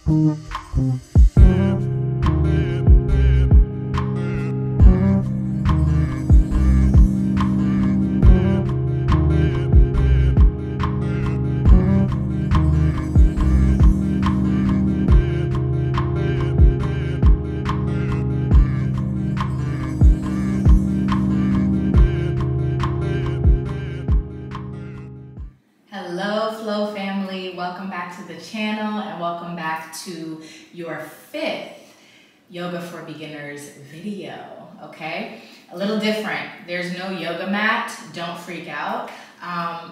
Hello Flow family, welcome back to the channel and welcome back to your 5th Yoga for Beginners video, okay? A little different, there's no yoga mat, don't freak out.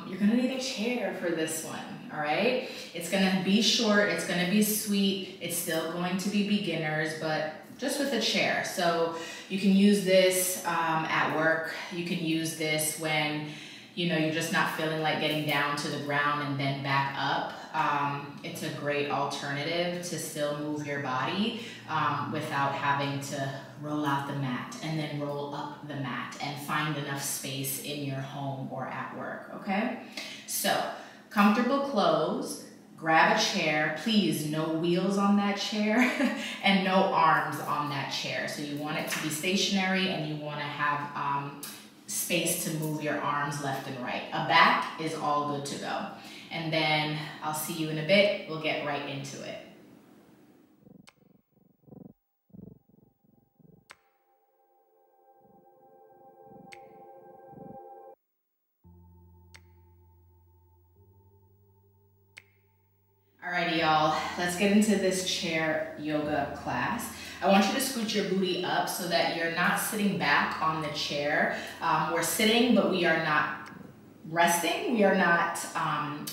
You're gonna need a chair for this one, all right? It's gonna be short, it's gonna be sweet, it's still going to be beginners, but just with a chair. So you can use this at work, you can use this when you're just not feeling like getting down to the ground and then back up. It's a great alternative to still move your body without having to roll out the mat and then roll up the mat and find enough space in your home or at work, okay? So, comfortable clothes, grab a chair, please no wheels on that chair and no arms on that chair. So you want it to be stationary and you want to have space to move your arms left and right. A back is all good to go. And then I'll see you in a bit. We'll get right into it. Alrighty y'all, let's get into this chair yoga class. I want you to scoot your booty up so that you're not sitting back on the chair. We're sitting, but we are not resting. We are not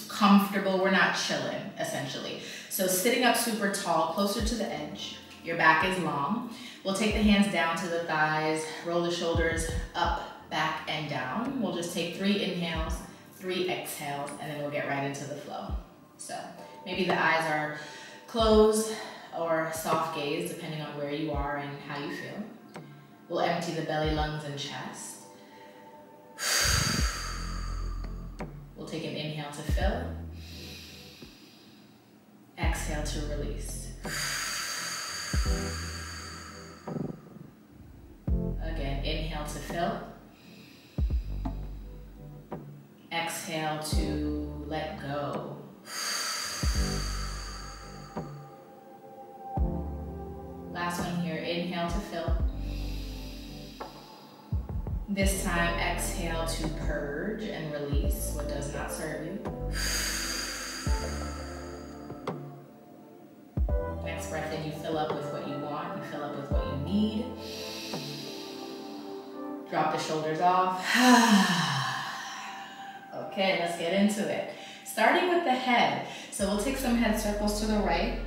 comfortable. We're not chilling, essentially. So sitting up super tall, closer to the edge. Your back is long. We'll take the hands down to the thighs, roll the shoulders up, back, and down. We'll just take 3 inhales, 3 exhales, and then we'll get right into the flow. So maybe the eyes are closed or soft gaze, depending on where you are and how you feel. We'll empty the belly, lungs, and chest. We'll take an inhale to fill. Exhale to release. Again, inhale to fill. Exhale to let go. Last one here, inhale to fill. This time, exhale to purge and release what does not serve you. Next breath in, you fill up with what you want, you fill up with what you need. Drop the shoulders off. Okay, let's get into it. Starting with the head. So we'll take some head circles to the right.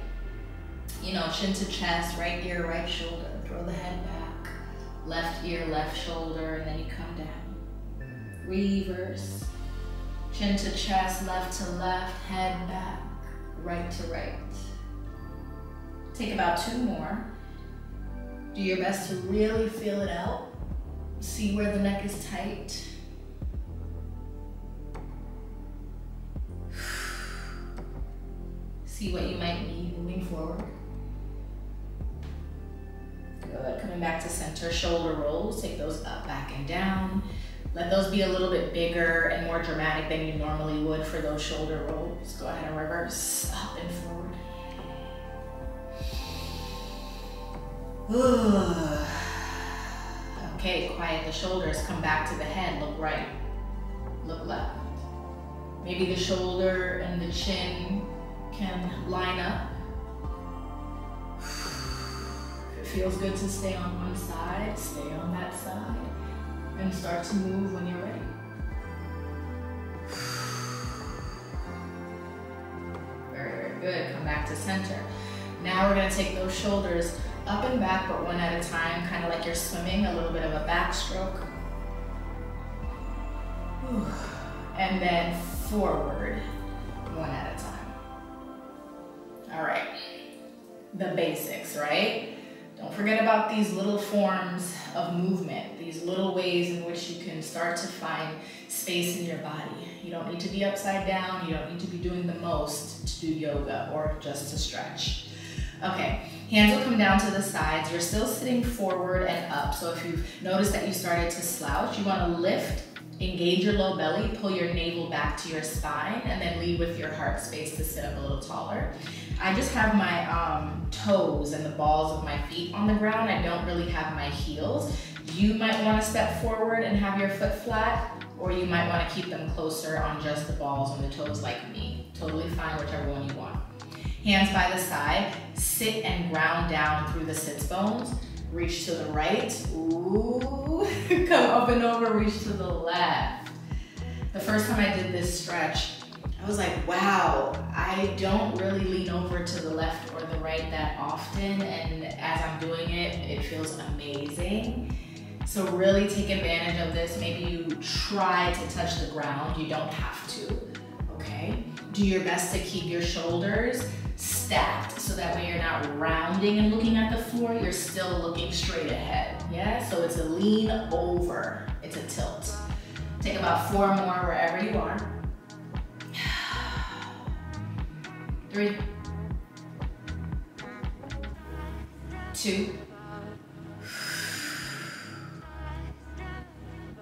Chin to chest, right ear, right shoulder. Throw the head back. Left ear, left shoulder, and then you come down. Reverse. Chin to chest, left to left, head back, right to right. Take about 2 more. Do your best to really feel it out. See where the neck is tight. See what you might need moving forward. Good, coming back to center, shoulder rolls, take those up, back, and down. Let those be a little bit bigger and more dramatic than you normally would for those shoulder rolls. Go ahead and reverse, up and forward. Okay, quiet the shoulders, come back to the head, look right, look left. Maybe the shoulder and the chin can line up. If it feels good to stay on one side, stay on that side. And start to move when you're ready. Very, very good. Come back to center. Now we're going to take those shoulders up and back, but one at a time, kind of like you're swimming, a little bit of a backstroke. And then forward, one at a time. All right, the basics, right? Don't forget about these little forms of movement, these little ways in which you can start to find space in your body. You don't need to be upside down. You don't need to be doing the most to do yoga or just to stretch. Okay, hands will come down to the sides. You're still sitting forward and up. So if you've noticed that you started to slouch, you wanna lift, engage your low belly, pull your navel back to your spine, and then lead with your heart space to sit up a little taller. I just have my toes and the balls of my feet on the ground. I don't really have my heels. You might wanna step forward and have your foot flat, or you might wanna keep them closer on just the balls and the toes like me. Totally fine, whichever one you want. Hands by the side, sit and ground down through the sits bones. Reach to the right, ooh, come up and over, reach to the left. The first time I did this stretch, I was like, wow, I don't really lean over to the left or the right that often, and as I'm doing it, it feels amazing. So really take advantage of this. Maybe you try to touch the ground, you don't have to, okay? Do your best to keep your shoulders stacked so that way you're not rounding and looking at the floor, you're still looking straight ahead, yeah? So it's a lean over, it's a tilt. Take about 4 more wherever you are. 3, 2,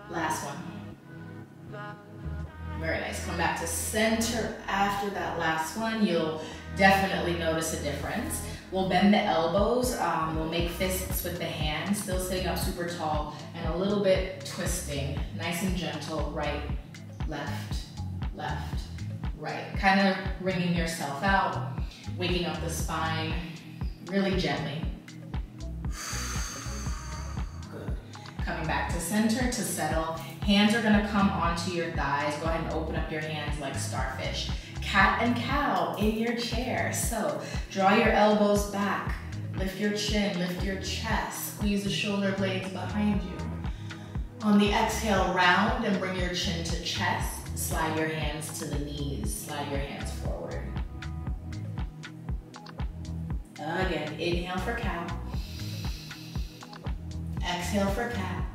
last one. Very nice, come back to center after that last one. You'll definitely notice a difference. We'll bend the elbows, we'll make fists with the hands, still sitting up super tall, and a little bit twisting, nice and gentle, right, left, left, right. Kind of wringing yourself out, waking up the spine, really gently. Good. Coming back to center to settle. Hands are gonna come onto your thighs. Go ahead and open up your hands like starfish. Cat and cow in your chair. So draw your elbows back, lift your chin, lift your chest, squeeze the shoulder blades behind you. On the exhale, round and bring your chin to chest. Slide your hands to the knees, slide your hands forward. Again, inhale for cow. Exhale for cat.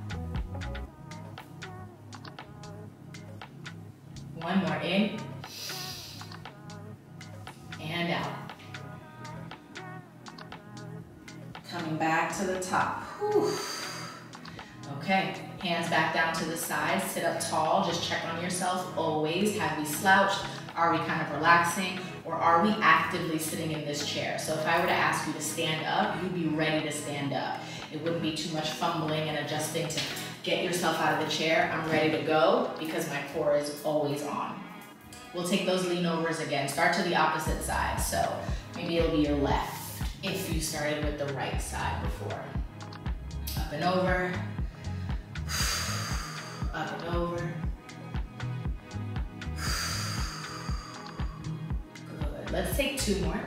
One more, in and out. Coming back to the top. Whew. Okay, hands back down to the side, sit up tall, just check on yourself always. Have we slouched? Are we kind of relaxing? Or are we actively sitting in this chair? So if I were to ask you to stand up, you'd be ready to stand up. It wouldn't be too much fumbling and adjusting to get yourself out of the chair. I'm ready to go because my core is always on. We'll take those lean overs again. Start to the opposite side. So maybe it'll be your left if you started with the right side before. Up and over. Up and over. Good. Let's take 2 more.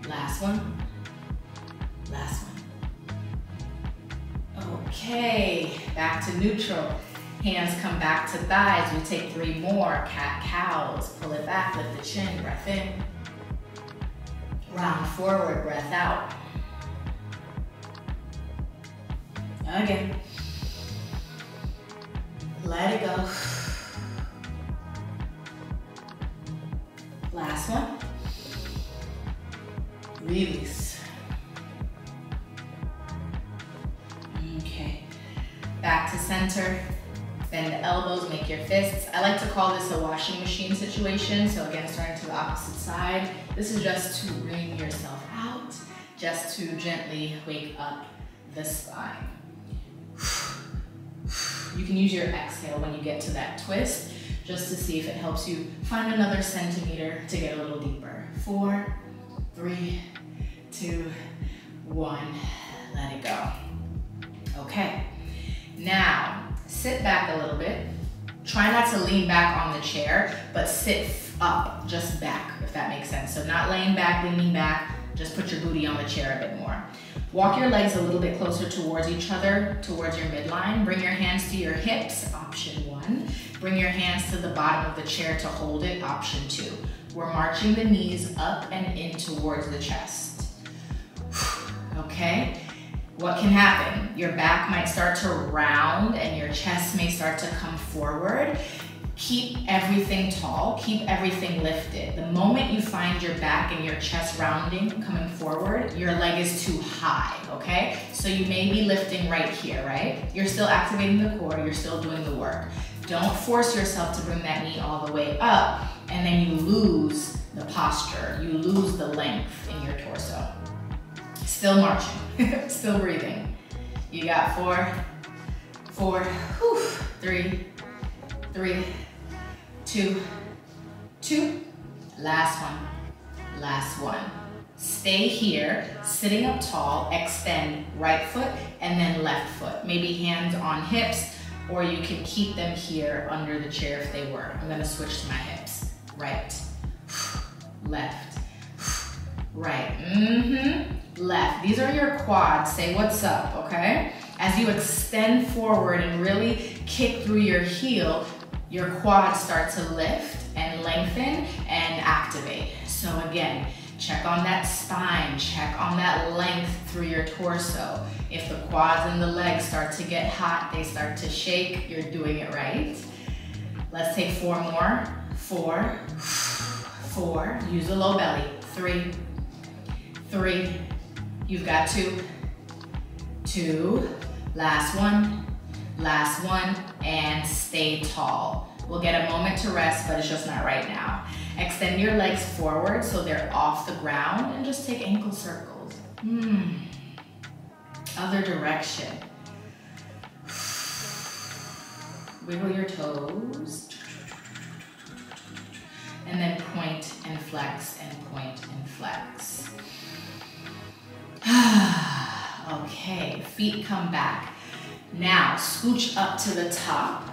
Last one. Last one. Okay, back to neutral. Hands come back to thighs. We take 3 more. Cat cows. Pull it back, lift the chin, breath in. Round forward, breath out. Again. Let it go. Last one. Release. Okay. Back to center. Bend the elbows, make your fists. I like to call this a washing machine situation. So again, starting to the opposite side. This is just to wring yourself out, just to gently wake up the spine. You can use your exhale when you get to that twist, just to see if it helps you find another centimeter to get a little deeper. 4, 3, 2, 1, let it go. Okay, now sit back a little bit. Try not to lean back on the chair, but sit up, just back, if that makes sense. So not laying back, leaning back, just put your booty on the chair a bit more. Walk your legs a little bit closer towards each other, towards your midline. Bring your hands to your hips, option 1. Bring your hands to the bottom of the chair to hold it, option 2. We're marching the knees up and in towards the chest. Okay? What can happen? Your back might start to round and your chest may start to come forward. Keep everything tall, keep everything lifted. The moment you find your back and your chest rounding, coming forward, your leg is too high, okay? So you may be lifting right here, right? You're still activating the core, you're still doing the work. Don't force yourself to bring that knee all the way up and then you lose the posture, you lose the length in your torso. Still marching, still breathing. You got 4, 3, 2, last one. Stay here, sitting up tall, extend right foot and then left foot. Maybe hands on hips, or you can keep them here under the chair if they were. I'm gonna switch to my hips. Right, left, right, left. These are your quads, say what's up, okay? As you extend forward and really kick through your heel, your quads start to lift and lengthen and activate. So again, check on that spine, check on that length through your torso. If the quads and the legs start to get hot, they start to shake, you're doing it right. Let's take 4 more. 4, use the low belly. 3, you've got 2, last one, and stay tall. We'll get a moment to rest, but it's just not right now. Extend your legs forward so they're off the ground and just take ankle circles. Other direction. Wiggle your toes. And then point and flex and point and flex. Okay, feet come back. Now, scooch up to the top.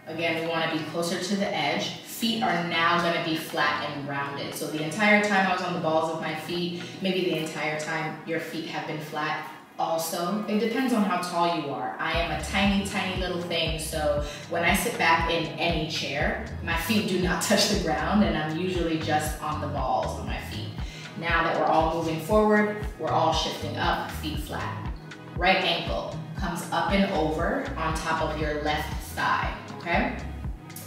Again, we want to be closer to the edge. Feet are now going to be flat and rounded. So the entire time I was on the balls of my feet, maybe the entire time your feet have been flat also. It depends on how tall you are. I am a tiny, tiny little thing, so when I sit back in any chair, my feet do not touch the ground and I'm usually just on the balls of my feet. Now that we're all moving forward, we're all shifting up, feet flat. Right ankle comes up and over on top of your left thigh, okay?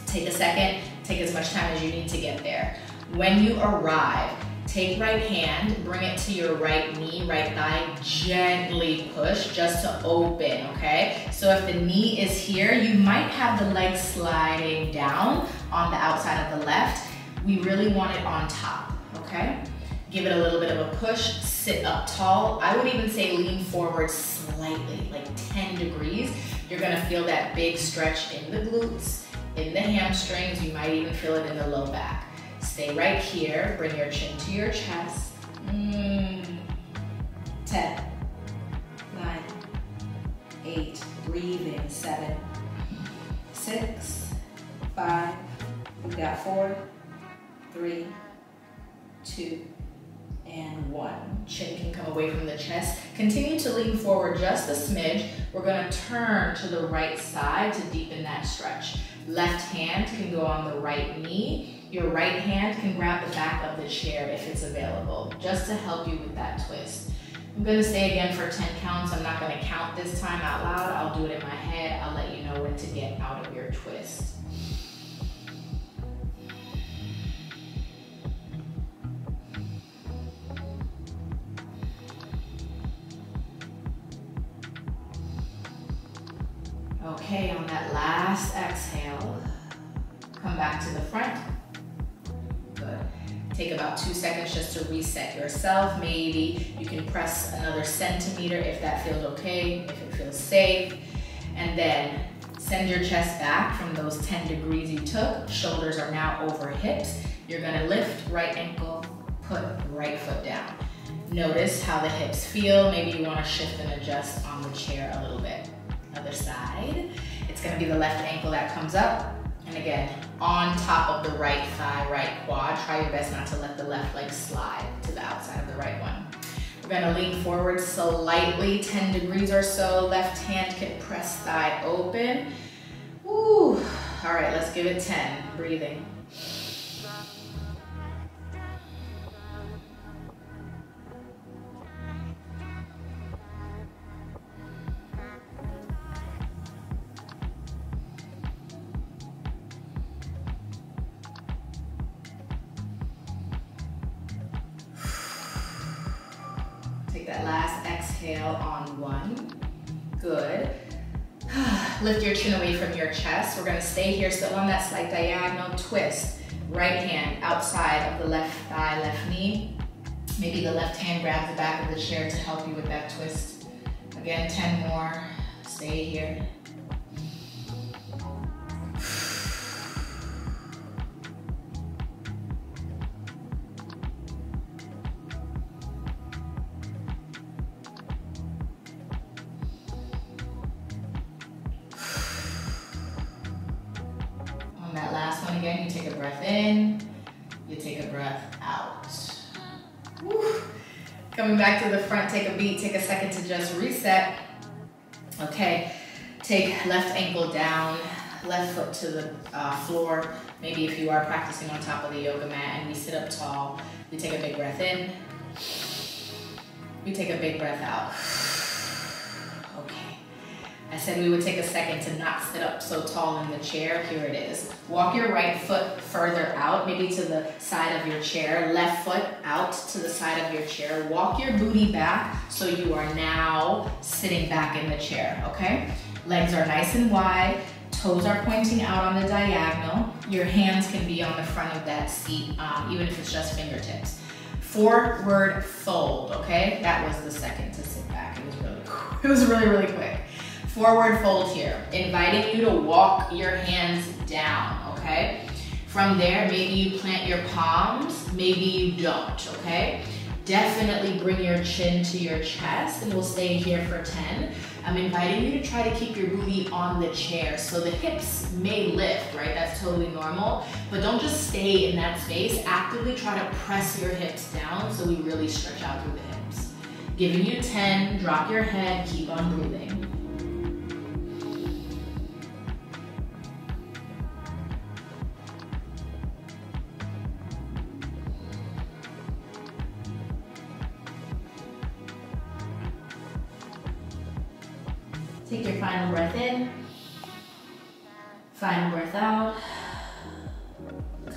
Take a second, take as much time as you need to get there. When you arrive, take right hand, bring it to your right knee, right thigh, gently push just to open, okay? So if the knee is here, you might have the leg sliding down on the outside of the left. We really want it on top, okay? Give it a little bit of a push, sit up tall. I would even say lean forward slightly, like 10 degrees. You're gonna feel that big stretch in the glutes, in the hamstrings. You might even feel it in the low back. Stay right here, bring your chin to your chest. 10, 9, 8, breathing, 7, 6, 5, we've got 4, 3, 2, and 1. Chin can come away from the chest. Continue to lean forward just a smidge. We're gonna turn to the right side to deepen that stretch. Left hand can go on the right knee. Your right hand can grab the back of the chair if it's available, just to help you with that twist. I'm gonna say again for 10 counts. I'm not gonna count this time out loud. I'll do it in my head. I'll let you know when to get out of your twist. Okay, on that last exhale, come back to the front. Good. Take about 2 seconds just to reset yourself. Maybe you can press another centimeter if that feels okay, if it feels safe. And then send your chest back from those 10 degrees you took. Shoulders are now over hips. You're gonna lift right ankle, put right foot down. Notice how the hips feel. Maybe you wanna shift and adjust on the chair a little bit. Other side. It's gonna be the left ankle that comes up. And again, on top of the right thigh, right quad. Try your best not to let the left leg slide to the outside of the right one. We're gonna lean forward slightly, 10 degrees or so. Left hand can press thigh open. Woo. All right, let's give it 10. Breathing. Take that last exhale on 1. Good. Lift your chin away from your chest. We're gonna stay here still on that slight diagonal twist. Right hand outside of the left thigh, left knee. Maybe the left hand grabs the back of the chair to help you with that twist. Again, 10 more. Stay here. That last one again, you take a breath in, you take a breath out. Woo. Coming back to the front, take a beat, take a second to just reset. Okay, take left ankle down, left foot to the floor. Maybe if you are practicing on top of the yoga mat, and we sit up tall, we take a big breath in, we take a big breath out. I said we would take a second to not sit up so tall in the chair. Here it is. Walk your right foot further out, maybe to the side of your chair. Left foot out to the side of your chair. Walk your booty back so you are now sitting back in the chair, okay? Legs are nice and wide. Toes are pointing out on the diagonal. Your hands can be on the front of that seat, even if it's just fingertips. Forward fold, okay? That was the second to sit back. It was really quick. Forward fold here, inviting you to walk your hands down, okay? From there, maybe you plant your palms, maybe you don't, okay? Definitely bring your chin to your chest, and we'll stay here for 10. I'm inviting you to try to keep your booty on the chair. So the hips may lift, right? That's totally normal, but don't just stay in that space. Actively try to press your hips down so we really stretch out through the hips. Giving you 10, drop your head, keep on breathing. Take your final breath in, final breath out.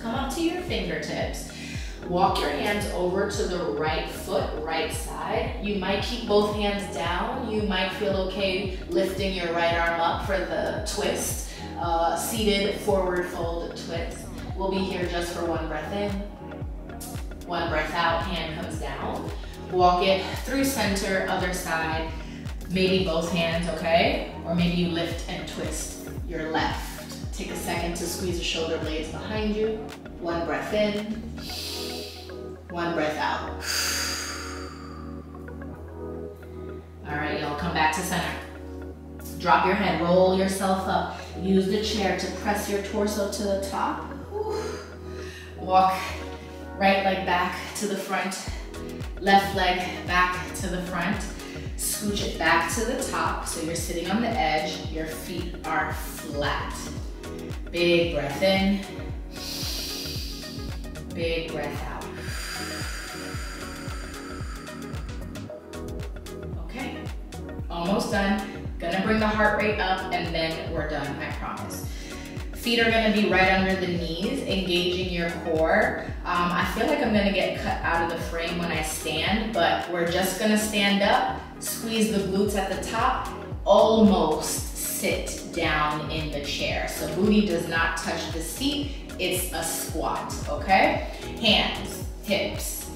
Come up to your fingertips. Walk your hands over to the right foot, right side. You might keep both hands down. You might feel okay lifting your right arm up for the twist. Seated forward fold twist. We'll be here just for 1 breath in, 1 breath out, hand comes down. Walk it through center, other side. Maybe both hands, okay? Or maybe you lift and twist your left. Take a second to squeeze the shoulder blades behind you. 1 breath in, 1 breath out. All right, y'all, come back to center. Drop your head, roll yourself up. Use the chair to press your torso to the top. Walk right leg back to the front, left leg back to the front. Scooch it back to the top so you're sitting on the edge, your feet are flat. Big breath in, big breath out. Okay, almost done. Gonna bring the heart rate up and then we're done, I promise. Feet are gonna be right under the knees, engaging your core. I feel like I'm gonna get cut out of the frame when I stand, but we're just gonna stand up, squeeze the glutes at the top, almost sit down in the chair. So booty does not touch the seat, it's a squat, okay? Hands, hips,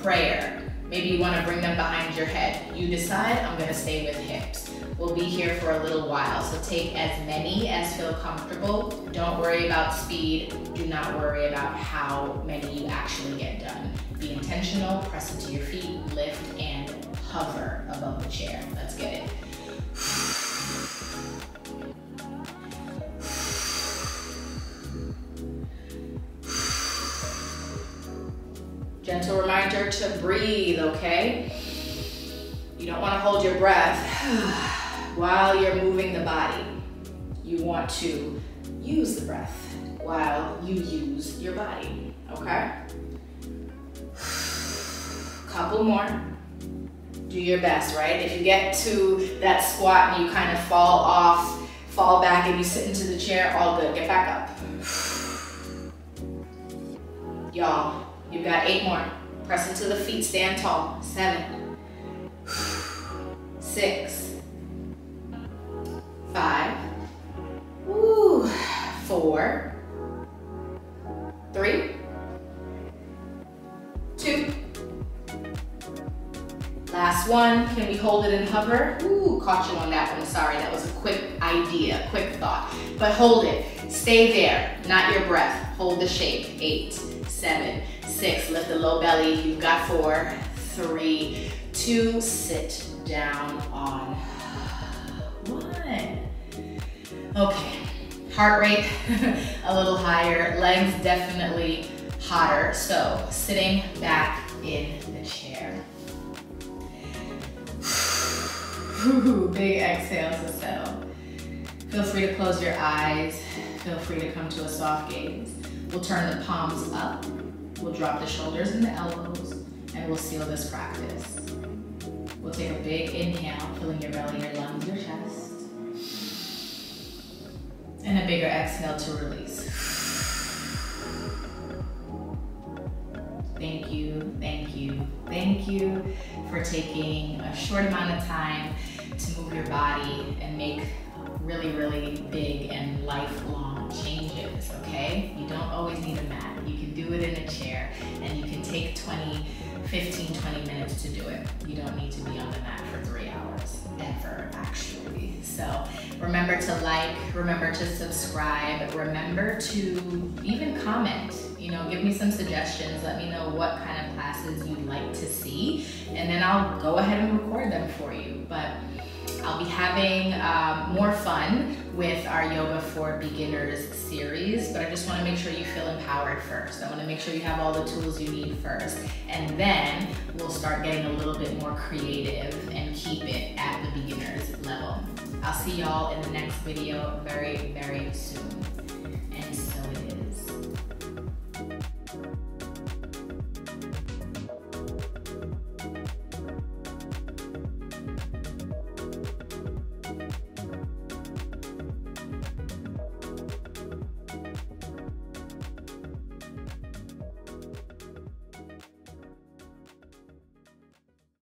prayer. Maybe you wanna bring them behind your head. You decide, I'm gonna stay with hips. We'll be here for a little while, so take as many as feel comfortable. Don't worry about speed. Do not worry about how many you actually get done. Be intentional, press into your feet, lift, and hover above the chair. Let's get it. Gentle reminder to breathe, okay? You don't want to hold your breath while you're moving the body. You want to use the breath while you use your body, okay? Couple more. Do your best, right? If you get to that squat and you kind of fall off, fall back and you sit into the chair, all good, get back up. Y'all, you've got 8 more. Press into the feet, stand tall. 7, 6, 5, woo, 4, 3, 2, last one. Can we hold it and hover? Ooh, caught you on that one. Sorry, that was a quick idea, quick thought. But hold it, stay there, not your breath. Hold the shape. 8, 7, 6, lift the low belly. You've got 4, 3, 2, sit down on 1. Okay, heart rate a little higher, legs definitely hotter. So sitting back in the chair. Big exhale to settle. Feel free to close your eyes. Feel free to come to a soft gaze. We'll turn the palms up. We'll drop the shoulders and the elbows, and we'll seal this practice. We'll take a big inhale, filling your belly, your lungs, your chest. And a bigger exhale to release. Thank you, thank you, thank you for taking a short amount of time to move your body and make really, really big and lifelong changes, okay? You don't always need a mat. You can do it in a chair, and you can take 15, 20 minutes to do it. You don't need to be on the mat for 3 hours, ever, actually. So remember to like, remember to subscribe, remember to even comment. You know, give me some suggestions. Let me know what kind of classes you'd like to see, and then I'll go ahead and record them for you. But I'll be having more fun with our Yoga for Beginners series, but I just want to make sure you feel empowered first. I want to make sure you have all the tools you need first, and then we'll start getting a little bit more creative and keep it at the beginner's level. I'll see y'all in the next video very, very soon. And so it is.